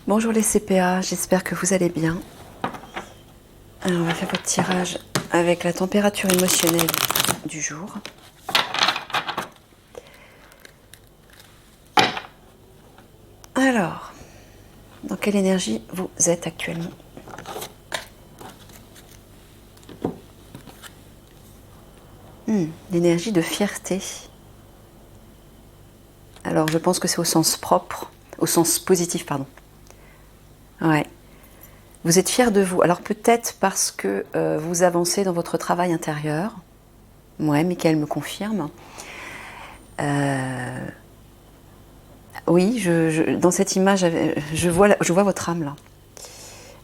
Bonjour les CPA, j'espère que vous allez bien. Alors on va faire votre tirage avec la température émotionnelle du jour. Alors, dans quelle énergie vous êtes actuellement? L'énergie de fierté. Alors je pense que c'est au sens propre, au sens positif, pardon. Ouais. Vous êtes fier de vous. Alors peut-être parce que vous avancez dans votre travail intérieur. Ouais, Michael me confirme. Oui, dans cette image, je vois votre âme là.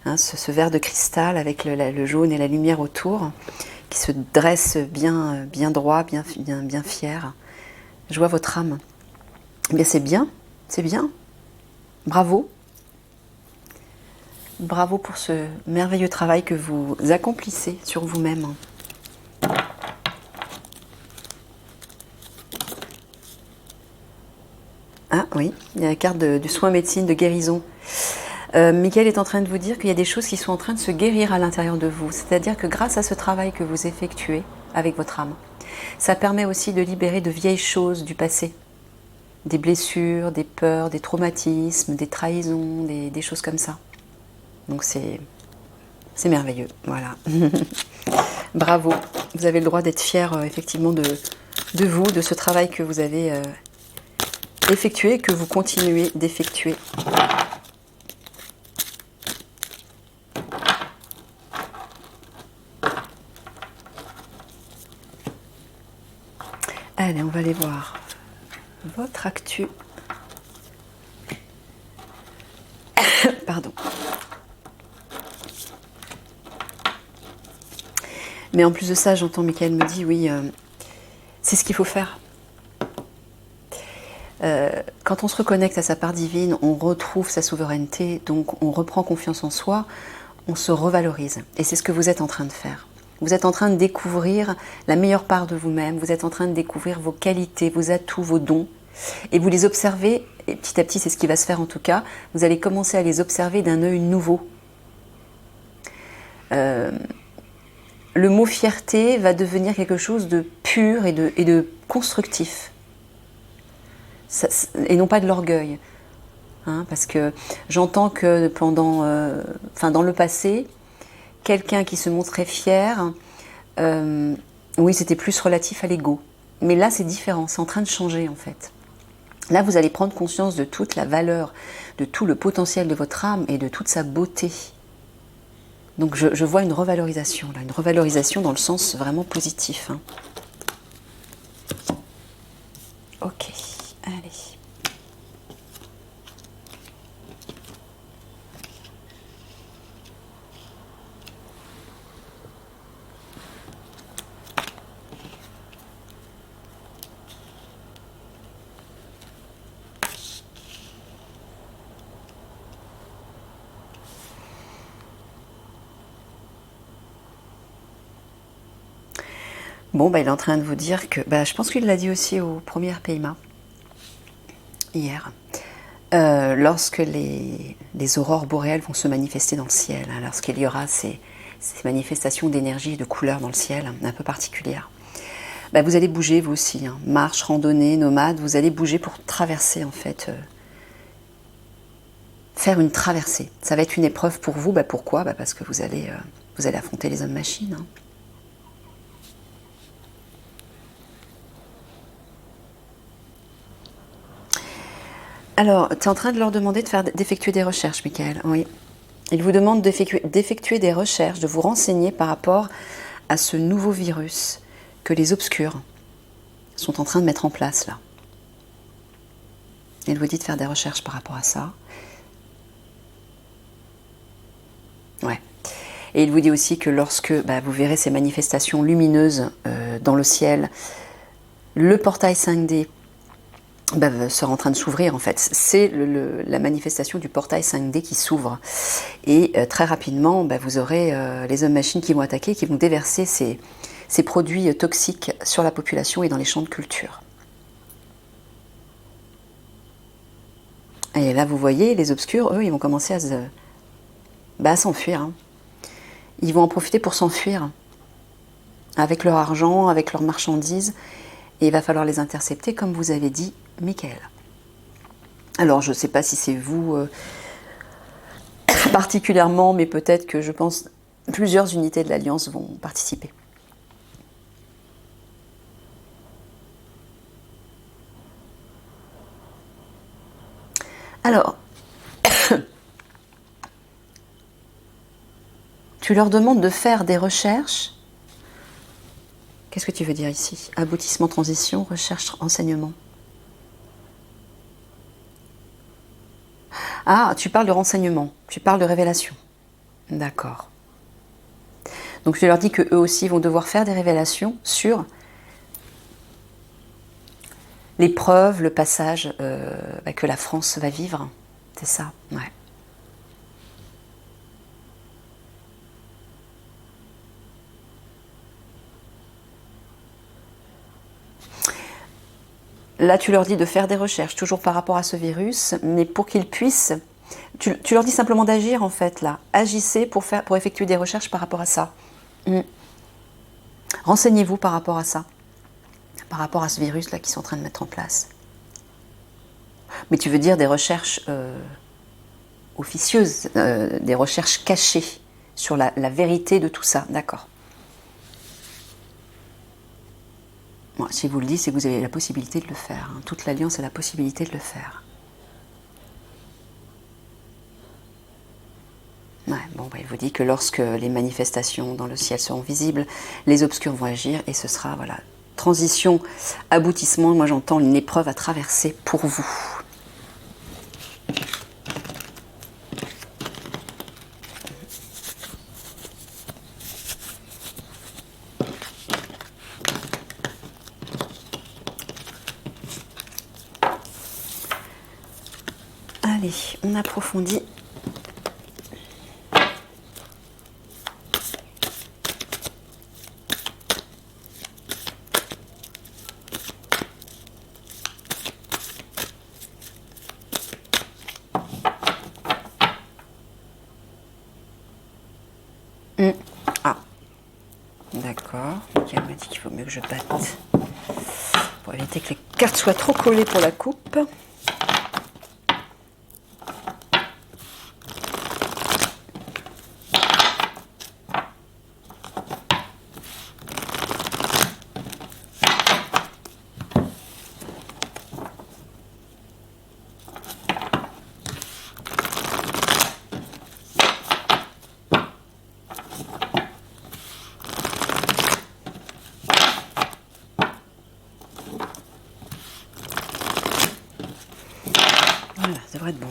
Hein, ce verre de cristal avec le jaune et la lumière autour, qui se dresse bien, bien droit, bien fier. Je vois votre âme. Eh bien, c'est bien, c'est bien. Bravo. Bravo pour ce merveilleux travail que vous accomplissez sur vous-même. Ah oui, il y a la carte du soin médecine, de guérison. Michael est en train de vous dire qu'il y a des choses qui sont en train de se guérir à l'intérieur de vous. C'est-à-dire que grâce à ce travail que vous effectuez avec votre âme, ça permet aussi de libérer de vieilles choses du passé. Des blessures, des peurs, des traumatismes, des trahisons, des choses comme ça. Donc c'est merveilleux, voilà. Bravo, vous avez le droit d'être fier effectivement de vous, de ce travail que vous avez effectué et que vous continuez d'effectuer. Allez, on va aller voir votre actu. Pardon. Mais en plus de ça, j'entends Michael me dit, oui, c'est ce qu'il faut faire. Quand on se reconnecte à sa part divine, on retrouve sa souveraineté, donc on reprend confiance en soi, on se revalorise. Et c'est ce que vous êtes en train de faire. Vous êtes en train de découvrir la meilleure part de vous-même, vous êtes en train de découvrir vos qualités, vos atouts, vos dons, et vous les observez, et petit à petit c'est ce qui va se faire en tout cas, vous allez commencer à les observer d'un œil nouveau. Le mot fierté va devenir quelque chose de pur et de constructif. Ça, et non pas de l'orgueil. Hein, parce que j'entends que dans le passé, quelqu'un qui se montrait fier, oui, c'était plus relatif à l'ego. Mais là, c'est différent, c'est en train de changer en fait. Là, vous allez prendre conscience de toute la valeur, de tout le potentiel de votre âme et de toute sa beauté. Donc je vois une revalorisation, là, une revalorisation dans le sens vraiment positif. Hein. Ok, allez. Bon, il est en train de vous dire que, je pense qu'il l'a dit aussi au premier PIMA, hier, lorsque les aurores boréales vont se manifester dans le ciel, hein, lorsqu'il y aura ces manifestations d'énergie et de couleurs dans le ciel, un peu particulières, vous allez bouger vous aussi, hein, marche, randonnée, nomade, vous allez bouger pour traverser en fait, faire une traversée. Ça va être une épreuve pour vous, pourquoi? Parce que vous allez affronter les hommes-machines. Hein. Alors, tu es en train de leur demander d'effectuer des recherches, Michael. Oui. Ils vous demandent d'effectuer des recherches, de vous renseigner par rapport à ce nouveau virus que les obscurs sont en train de mettre en place, là. Ils vous disent de faire des recherches par rapport à ça. Ouais. Et il vous dit aussi que lorsque vous verrez ces manifestations lumineuses dans le ciel, le portail 5D sera en train de s'ouvrir en fait. C'est la manifestation du portail 5D qui s'ouvre. Et très rapidement, vous aurez les hommes-machines qui vont attaquer, qui vont déverser ces produits toxiques sur la population et dans les champs de culture. Et là, vous voyez, les obscurs, eux, ils vont commencer à s'enfuir. Hein. Ils vont en profiter pour s'enfuir avec leur argent, avec leurs marchandises. Et il va falloir les intercepter, comme vous avez dit, Michael. Alors, je ne sais pas si c'est vous particulièrement, mais peut-être que je pense plusieurs unités de l'Alliance vont participer. Alors, tu leur demandes de faire des recherches. Qu'est-ce que tu veux dire ici? Aboutissement, transition, recherche, enseignement. Ah, tu parles de renseignement, tu parles de révélation. D'accord. Donc tu leur dis qu'eux aussi vont devoir faire des révélations sur l'épreuve, le passage que la France va vivre. C'est ça, ouais. Là, tu leur dis de faire des recherches, toujours par rapport à ce virus, mais pour qu'ils puissent... Tu leur dis simplement d'agir, en fait, là. Agissez pour effectuer des recherches par rapport à ça. Renseignez-vous par rapport à ça. Par rapport à ce virus-là qu'ils sont en train de mettre en place. Mais tu veux dire des recherches officieuses, des recherches cachées sur la vérité de tout ça, d'accord. Bon, si vous le dites, c'est que vous avez la possibilité de le faire. Hein. Toute l'Alliance a la possibilité de le faire. Ouais, bon, bah, il vous dit que lorsque les manifestations dans le ciel seront visibles, les obscurs vont agir et ce sera, voilà, transition, aboutissement. Moi, j'entends une épreuve à traverser pour vous. Allez, on approfondit. Ah, d'accord. Mickaël m'a dit qu'il vaut mieux que je batte pour éviter que les cartes soient trop collées pour la coupe. Voilà, ça devrait être bon.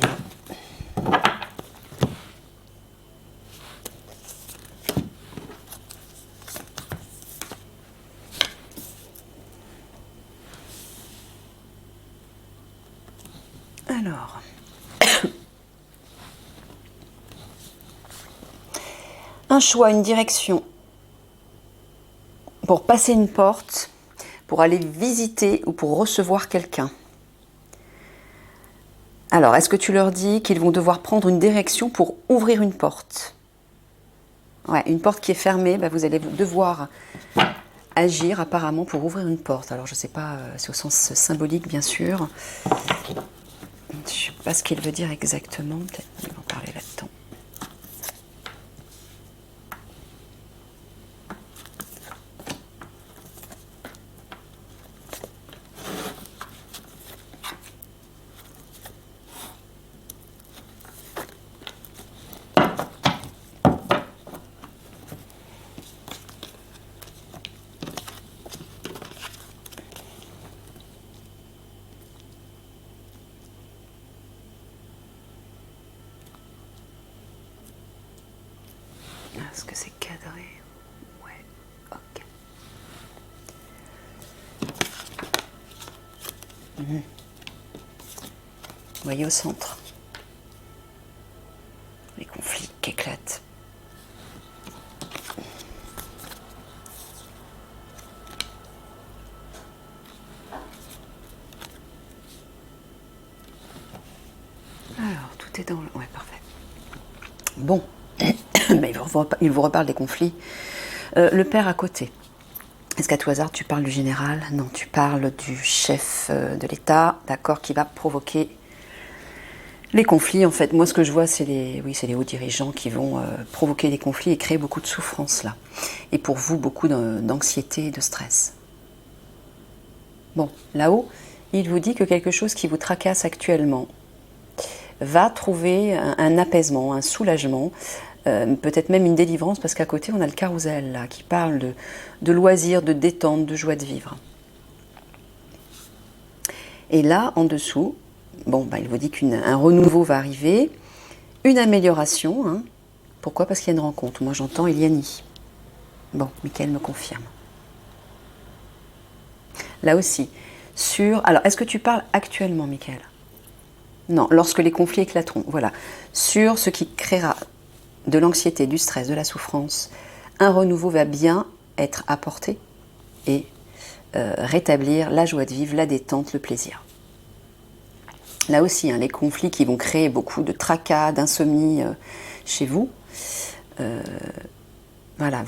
Alors, un choix, une direction pour passer une porte, pour aller visiter ou pour recevoir quelqu'un. Alors, est-ce que tu leur dis qu'ils vont devoir prendre une direction pour ouvrir une porte? Ouais, une porte qui est fermée, bah, vous allez devoir agir apparemment pour ouvrir une porte. Alors, je ne sais pas, c'est au sens symbolique, bien sûr. Je ne sais pas ce qu'il veut dire exactement. Peut-être qu'on va en parler là-dedans. Est-ce que c'est cadré? Ouais, ok. Vous voyez au centre les conflits qui éclatent. Bon, mais il vous reparle des conflits. Le père à côté. Est-ce qu'à tout hasard tu parles du général? Non, tu parles du chef de l'État, d'accord, qui va provoquer les conflits. En fait, moi ce que je vois, c'est les hauts dirigeants qui vont provoquer des conflits et créer beaucoup de souffrance là. Et pour vous, beaucoup d'anxiété et de stress. Bon, là-haut, il vous dit que quelque chose qui vous tracasse actuellement va trouver un apaisement, un soulagement, peut-être même une délivrance, parce qu'à côté on a le carrousel là, qui parle de loisirs, de détente, de joie de vivre. Et là, en dessous, bon, il vous dit qu'un renouveau va arriver, une amélioration. Hein. Pourquoi? Parce qu'il y a une rencontre. Moi j'entends Eliani. Bon, Michael me confirme. Là aussi, alors, est-ce que tu parles actuellement, Michael? Non, lorsque les conflits éclateront. Voilà. Sur ce qui créera de l'anxiété, du stress, de la souffrance, un renouveau va bien être apporté et rétablir la joie de vivre, la détente, le plaisir. Là aussi, hein, les conflits qui vont créer beaucoup de tracas, d'insomnie chez vous, voilà,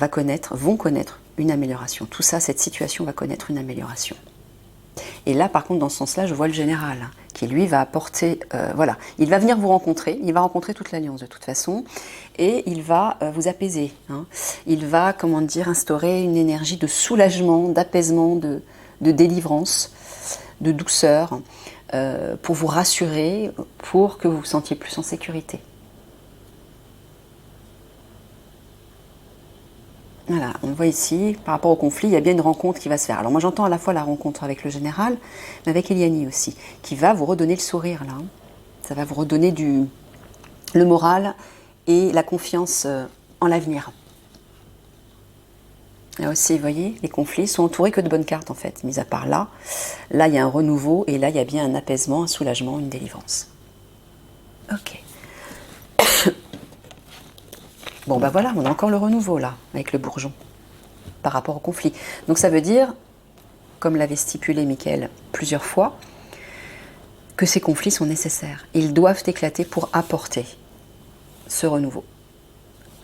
vont connaître une amélioration. Tout ça, cette situation va connaître une amélioration. Et là, par contre, dans ce sens-là, je vois le général, hein, qui lui va apporter, voilà, il va venir vous rencontrer, il va rencontrer toute l'Alliance de toute façon, et il va vous apaiser. Hein. Il va, comment dire, instaurer une énergie de soulagement, d'apaisement, de délivrance, de douceur, pour vous rassurer, pour que vous vous sentiez plus en sécurité. Voilà, on voit ici, par rapport au conflit, il y a bien une rencontre qui va se faire. Alors moi j'entends à la fois la rencontre avec le général, mais avec Eliani aussi, qui va vous redonner le sourire là. Ça va vous redonner le moral et la confiance en l'avenir. Là aussi, vous voyez, les conflits sont entourés que de bonnes cartes en fait, mis à part là. Là, il y a un renouveau et là, il y a bien un apaisement, un soulagement, une délivrance. Ok. Bon, voilà, on a encore le renouveau là, avec le bourgeon, par rapport au conflit. Donc ça veut dire, comme l'avait stipulé Michael plusieurs fois, que ces conflits sont nécessaires. Ils doivent éclater pour apporter ce renouveau.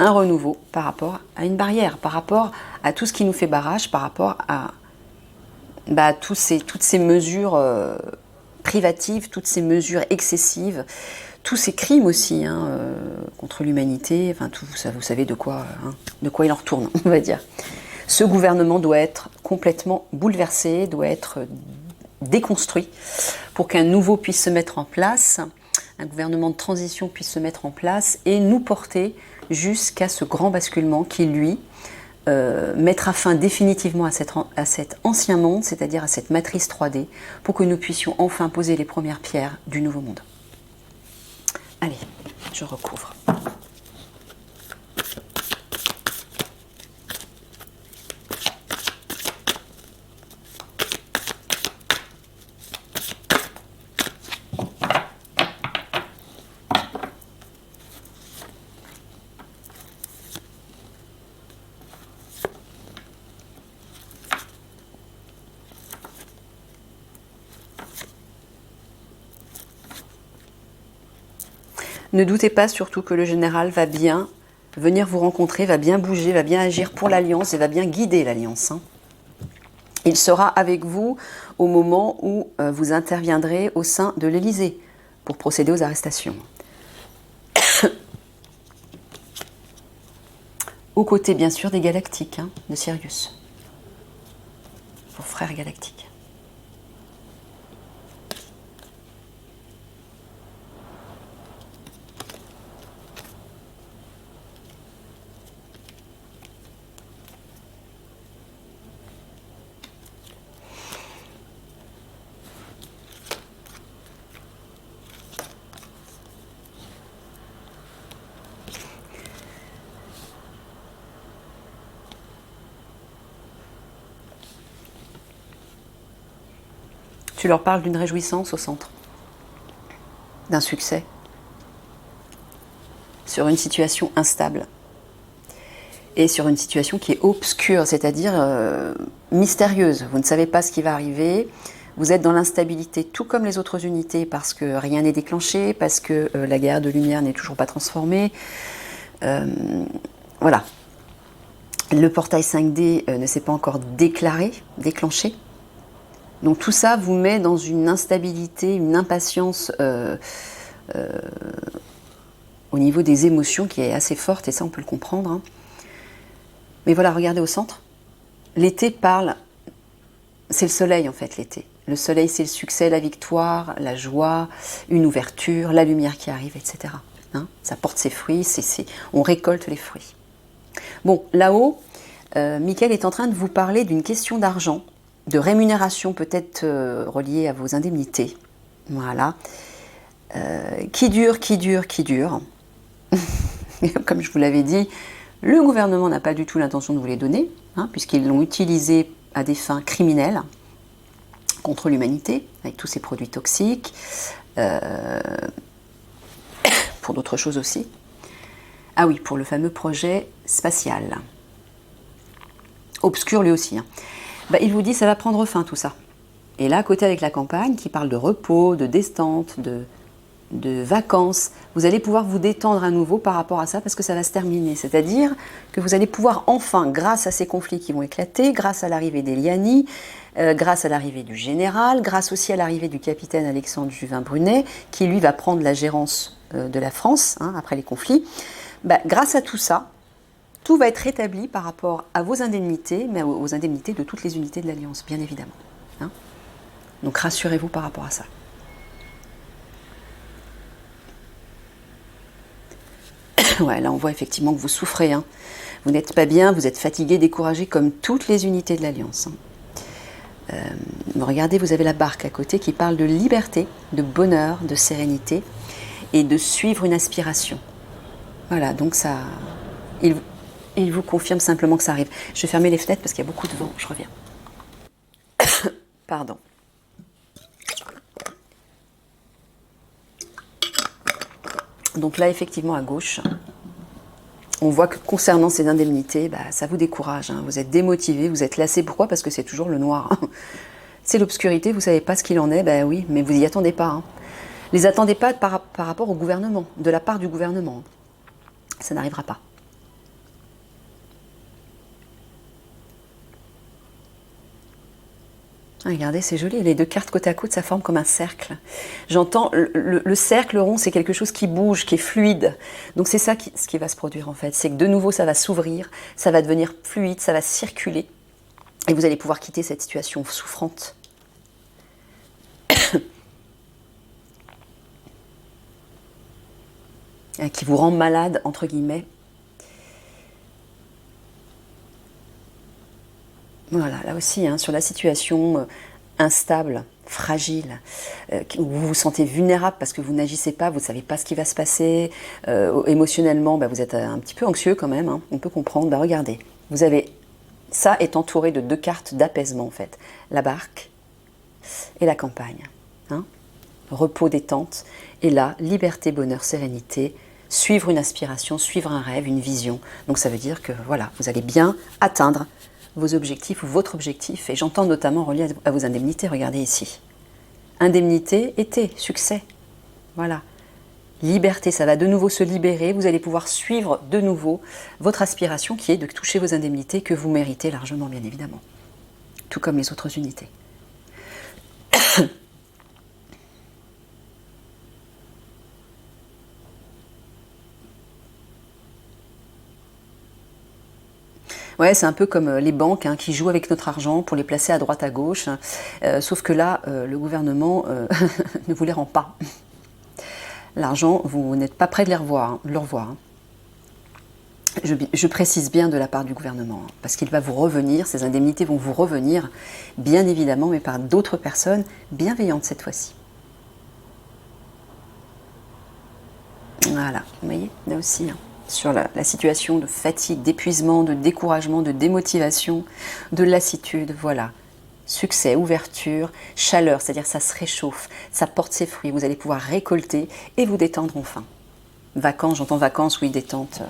Un renouveau par rapport à une barrière, par rapport à tout ce qui nous fait barrage, par rapport à toutes ces mesures privatives, toutes ces mesures excessives, tous ces crimes aussi contre l'humanité, enfin tout ça, vous savez de quoi il en retourne, on va dire. Ce gouvernement doit être complètement bouleversé, doit être déconstruit pour qu'un nouveau puisse se mettre en place, un gouvernement de transition puisse se mettre en place et nous porter jusqu'à ce grand basculement qui, lui, mettra fin définitivement à cet ancien monde, c'est-à-dire à cette matrice 3D, pour que nous puissions enfin poser les premières pierres du nouveau monde. Allez, je recouvre. Ne doutez pas surtout que le général va bien venir vous rencontrer, va bien bouger, va bien agir pour l'Alliance et va bien guider l'Alliance. Il sera avec vous au moment où vous interviendrez au sein de l'Élysée pour procéder aux arrestations. Aux côtés, bien sûr, des galactiques, de Sirius. Vos frères galactiques. Tu leur parles d'une réjouissance au centre, d'un succès, sur une situation instable et sur une situation qui est obscure, c'est-à-dire mystérieuse. Vous ne savez pas ce qui va arriver, vous êtes dans l'instabilité tout comme les autres unités parce que rien n'est déclenché, parce que la guerre de lumière n'est toujours pas transformée, Voilà. Le portail 5D ne s'est pas encore déclenché. Donc tout ça vous met dans une instabilité, une impatience au niveau des émotions qui est assez forte, et ça on peut le comprendre. Hein. Mais voilà, regardez au centre. L'été parle, c'est le soleil en fait l'été. Le soleil c'est le succès, la victoire, la joie, une ouverture, la lumière qui arrive, etc. Hein, ça porte ses fruits, on récolte les fruits. Bon, là-haut, Michael est en train de vous parler d'une question d'argent, de rémunération peut-être reliée à vos indemnités. Voilà. Qui dure. Comme je vous l'avais dit, le gouvernement n'a pas du tout l'intention de vous les donner, hein, puisqu'ils l'ont utilisé à des fins criminelles contre l'humanité, avec tous ces produits toxiques, pour d'autres choses aussi. Ah oui, pour le fameux projet spatial. Obscur lui aussi. Hein. Bah, il vous dit ça va prendre fin tout ça. Et là, à côté avec la campagne, qui parle de repos, de détente, de vacances, vous allez pouvoir vous détendre à nouveau par rapport à ça parce que ça va se terminer. C'est-à-dire que vous allez pouvoir enfin, grâce à ces conflits qui vont éclater, grâce à l'arrivée d'Eliani, grâce à l'arrivée du général, grâce aussi à l'arrivée du capitaine Alexandre Juvin-Brunet, qui lui va prendre la gérance de la France hein, après les conflits, bah, grâce à tout ça, tout va être rétabli par rapport à vos indemnités, mais aux indemnités de toutes les unités de l'Alliance, bien évidemment. Hein. Donc rassurez-vous par rapport à ça. Ouais, là on voit effectivement que vous souffrez. Hein. Vous n'êtes pas bien, vous êtes fatigué, découragé comme toutes les unités de l'Alliance. Hein. Regardez, vous avez la barque à côté qui parle de liberté, de bonheur, de sérénité et de suivre une aspiration. Voilà, donc ça... Il vous confirme simplement que ça arrive. Je vais fermer les fenêtres parce qu'il y a beaucoup de vent. Je reviens. Pardon. Donc là, effectivement, à gauche, on voit que concernant ces indemnités, bah, ça vous décourage. Hein. Vous êtes démotivé, vous êtes lassé. Pourquoi? Parce que c'est toujours le noir. C'est l'obscurité, vous ne savez pas ce qu'il en est. Ben oui, mais vous n'y attendez pas. Hein. Les attendez pas par rapport au gouvernement, de la part du gouvernement. Ça n'arrivera pas. Regardez, c'est joli, les deux cartes côte à côte, ça forme comme un cercle. J'entends, le cercle rond, c'est quelque chose qui bouge, qui est fluide. Donc c'est ça ce qui va se produire en fait. C'est que de nouveau, ça va s'ouvrir, ça va devenir fluide, ça va circuler. Et vous allez pouvoir quitter cette situation souffrante. Qui vous rend malade, entre guillemets. Voilà, là aussi, hein, sur la situation instable, fragile, où vous vous sentez vulnérable parce que vous n'agissez pas, vous ne savez pas ce qui va se passer, émotionnellement, bah, vous êtes un petit peu anxieux quand même, hein, on peut comprendre. Bah, regardez, vous avez, ça est entouré de deux cartes d'apaisement en fait, la barque et la campagne. Hein, repos, détente, et là, liberté, bonheur, sérénité, suivre une aspiration, suivre un rêve, une vision. Donc ça veut dire que voilà, vous allez bien atteindre vos objectifs ou votre objectif, et j'entends notamment relié à vos indemnités, regardez ici. Indemnité, été, succès. Voilà. Liberté, ça va de nouveau se libérer, vous allez pouvoir suivre de nouveau votre aspiration qui est de toucher vos indemnités que vous méritez largement, bien évidemment. Tout comme les autres unités. Ouais, c'est un peu comme les banques hein, qui jouent avec notre argent pour les placer à droite à gauche. Sauf que là, le gouvernement ne vous les rend pas. L'argent, vous n'êtes pas prêt de le revoir. Hein. Je précise bien de la part du gouvernement, hein, parce qu'il va vous revenir, ces indemnités vont vous revenir, bien évidemment, mais par d'autres personnes bienveillantes cette fois-ci. Voilà, vous voyez, là aussi. Hein. Sur la situation de fatigue, d'épuisement, de découragement, de démotivation, de lassitude, voilà. Succès, ouverture, chaleur, c'est-à-dire ça se réchauffe, ça porte ses fruits, vous allez pouvoir récolter et vous détendre enfin. Vacances, j'entends vacances, oui, détente.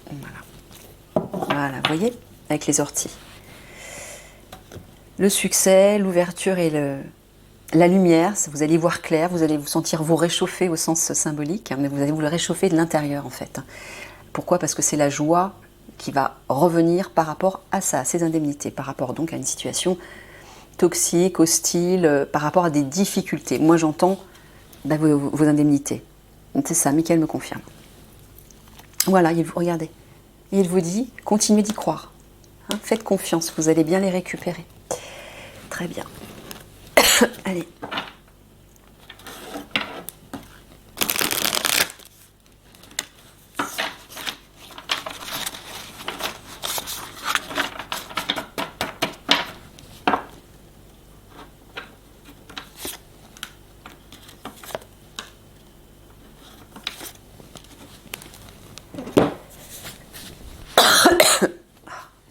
Voilà. Voilà, vous voyez, avec les orties. Le succès, l'ouverture et la lumière, vous allez voir clair, vous allez vous sentir vous réchauffer au sens symbolique, mais vous allez vous le réchauffer de l'intérieur en fait. Pourquoi? Parce que c'est la joie qui va revenir par rapport à ça, à ces indemnités, par rapport donc à une situation toxique, hostile, par rapport à des difficultés. Moi j'entends vos indemnités. C'est ça, Michael me confirme. Voilà, regardez. Il vous dit, continuez d'y croire. Hein, faites confiance, vous allez bien les récupérer. Très bien. Allez.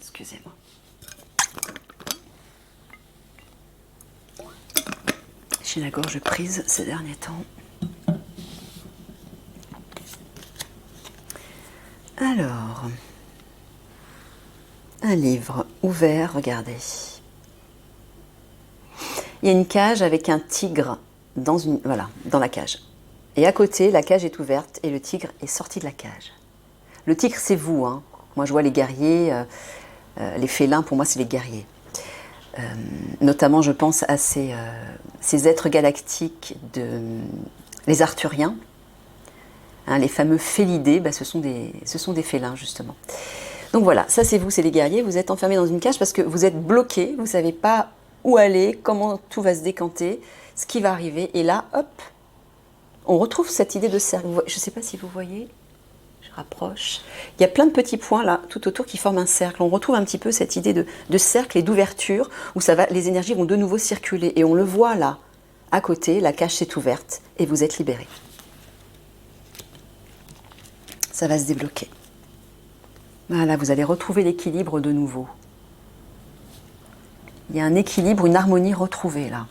Excusez-moi. J'ai la gorge prise ces derniers temps. Alors, un livre ouvert, regardez. Il y a une cage avec un tigre dans la cage. Et à côté, la cage est ouverte et le tigre est sorti de la cage. Le tigre, c'est vous, hein. Moi, je vois les guerriers, les félins, pour moi, c'est les guerriers. Notamment, je pense à ces êtres galactiques, les Arthuriens, hein, les fameux félidés, ce sont des félins, justement. Donc voilà, ça c'est vous, c'est les guerriers. Vous êtes enfermés dans une cage parce que vous êtes bloqués, vous ne savez pas où aller, comment tout va se décanter, ce qui va arriver. Et là, hop, on retrouve cette idée de cercle. Je ne sais pas si vous voyez, je rapproche. Il y a plein de petits points là, tout autour, qui forment un cercle. On retrouve un petit peu cette idée de cercle et d'ouverture, où les énergies vont de nouveau circuler. Et on le voit là, à côté, la cage s'est ouverte et vous êtes libérés. Ça va se débloquer. Voilà, vous allez retrouver l'équilibre de nouveau. Il y a un équilibre, une harmonie retrouvée là,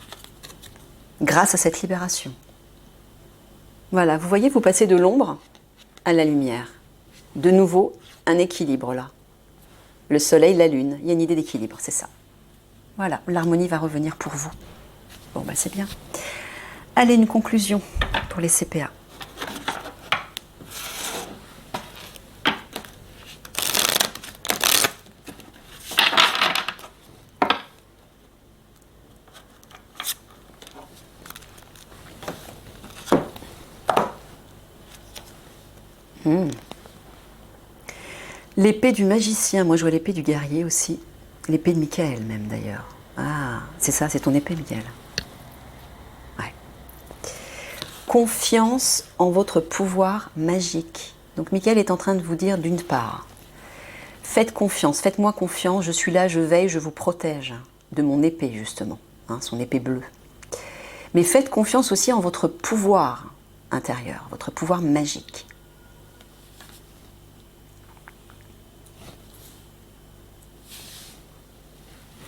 grâce à cette libération. Voilà, vous voyez, vous passez de l'ombre à la lumière. De nouveau, un équilibre là. Le soleil, la lune, il y a une idée d'équilibre, c'est ça. Voilà, l'harmonie va revenir pour vous. Bon, c'est bien. Allez, une conclusion pour les CPA. L'épée du magicien, moi je vois l'épée du guerrier aussi. L'épée de Michael même d'ailleurs. Ah, c'est ça, c'est ton épée, Michael. Ouais. Confiance en votre pouvoir magique. Donc Michael est en train de vous dire d'une part, faites confiance, faites-moi confiance, je suis là, je veille, je vous protège de mon épée justement, hein, son épée bleue. Mais faites confiance aussi en votre pouvoir intérieur, votre pouvoir magique.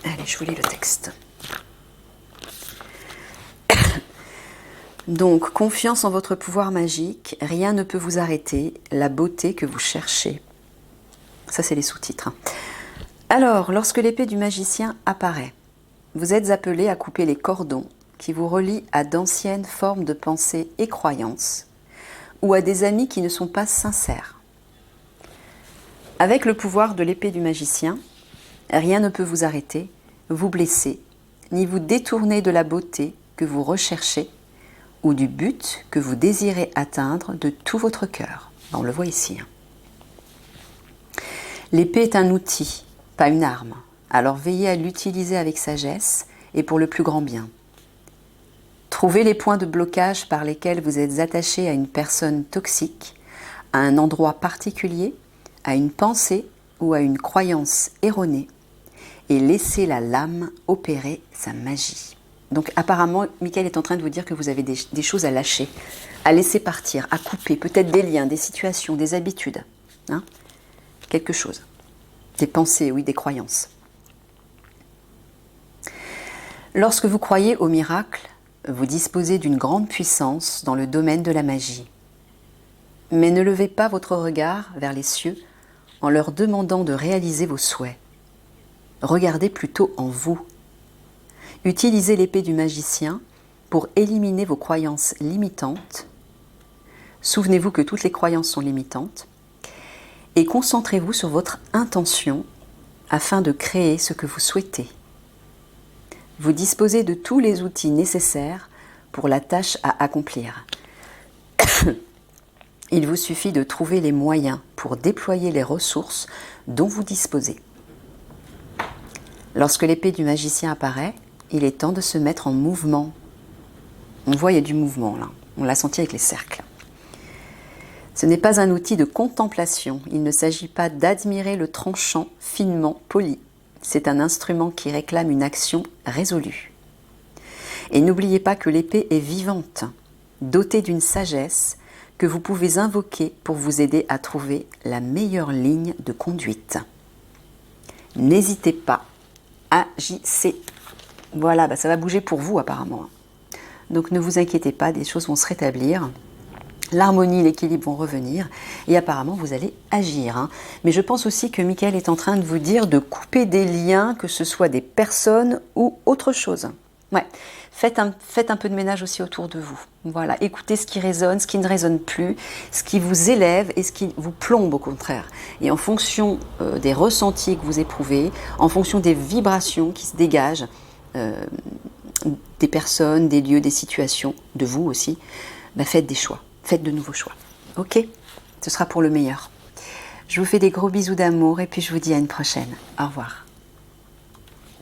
Allez, je vous lis le texte. Donc, confiance en votre pouvoir magique, rien ne peut vous arrêter, la beauté que vous cherchez. Ça, c'est les sous-titres. Alors, lorsque l'épée du magicien apparaît, vous êtes appelé à couper les cordons qui vous relient à d'anciennes formes de pensée et croyances, ou à des amis qui ne sont pas sincères. Avec le pouvoir de l'épée du magicien, rien ne peut vous arrêter, vous blesser, ni vous détourner de la beauté que vous recherchez ou du but que vous désirez atteindre de tout votre cœur. On le voit ici. L'épée est un outil, pas une arme. Alors veillez à l'utiliser avec sagesse et pour le plus grand bien. Trouvez les points de blocage par lesquels vous êtes attaché à une personne toxique, à un endroit particulier, à une pensée ou à une croyance erronée, et laissez la lame opérer sa magie. Donc apparemment, Michael est en train de vous dire que vous avez des choses à lâcher, à laisser partir, à couper, peut-être des liens, des situations, des habitudes. Hein, quelque chose. Des pensées, oui, des croyances. Lorsque vous croyez au miracle, vous disposez d'une grande puissance dans le domaine de la magie. Mais ne levez pas votre regard vers les cieux en leur demandant de réaliser vos souhaits. Regardez plutôt en vous. Utilisez l'épée du magicien pour éliminer vos croyances limitantes. Souvenez-vous que toutes les croyances sont limitantes. et concentrez-vous sur votre intention afin de créer ce que vous souhaitez. Vous disposez de tous les outils nécessaires pour la tâche à accomplir. Il vous suffit de trouver les moyens pour déployer les ressources dont vous disposez. Lorsque l'épée du magicien apparaît, il est temps de se mettre en mouvement. On voit, il y a du mouvement là. On l'a senti avec les cercles. Ce n'est pas un outil de contemplation. Il ne s'agit pas d'admirer le tranchant finement poli. C'est un instrument qui réclame une action résolue. Et n'oubliez pas que l'épée est vivante, dotée d'une sagesse que vous pouvez invoquer pour vous aider à trouver la meilleure ligne de conduite. N'hésitez pas, agissez. Voilà, ça va bouger pour vous apparemment. Donc ne vous inquiétez pas, des choses vont se rétablir. L'harmonie, l'équilibre vont revenir et apparemment vous allez agir. Mais je pense aussi que Michael est en train de vous dire de couper des liens, que ce soit des personnes ou autre chose. Ouais. Faites un peu de ménage aussi autour de vous. Voilà, écoutez ce qui résonne, ce qui ne résonne plus, ce qui vous élève et ce qui vous plombe au contraire. Et en fonction des ressentis que vous éprouvez, en fonction des vibrations qui se dégagent, des personnes, des lieux, des situations, de vous aussi, faites des choix, faites de nouveaux choix. Ok ? Ce sera pour le meilleur. Je vous fais des gros bisous d'amour et puis je vous dis à une prochaine. Au revoir.